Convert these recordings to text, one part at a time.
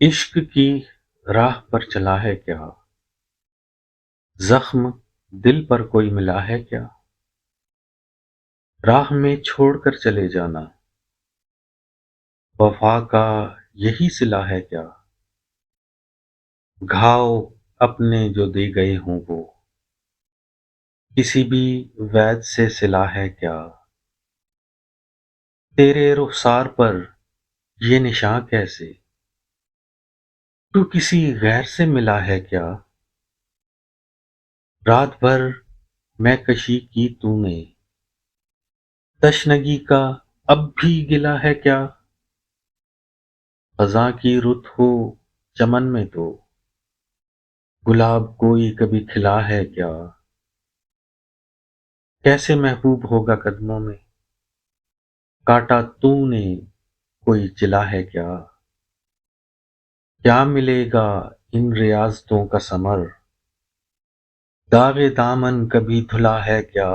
عشق کی راہ پر چلا ہے کیا؟ زخم دل پر کوئی ملا ہے کیا؟ راہ میں چھوڑ کر چلے جانا وفا کا یہی صلہ ہے کیا؟ گھاؤ اپنے جو دے گئے ہوں وہ کسی بھی وید سے صلہ ہے کیا؟ تیرے رخسار پر یہ نشاں کیسے؟ تو کسی غیر سے ملا ہے کیا؟ رات بھر میں کشی کی تو نے تشنگی کا اب بھی گلا ہے کیا؟ خزاں کی رت ہو چمن میں تو گلاب کوئی کبھی کھلا ہے کیا؟ کیسے محبوب ہوگا قدموں میں کاٹا تو نے کوئی چلا ہے کیا؟ کیا ملے گا ان ریاضتوں کا ثمر داغ دامن کبھی دھلا ہے کیا؟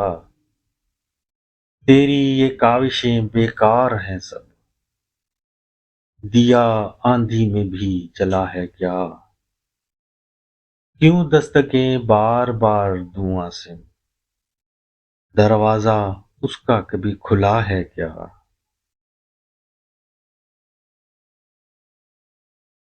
تیری یہ کاوشیں بیکار ہیں سب دیا آندھی میں بھی جلا ہے کیا؟ کیوں دستکیں بار بار دوں آسم دروازہ اس کا کبھی کھلا ہے کیا؟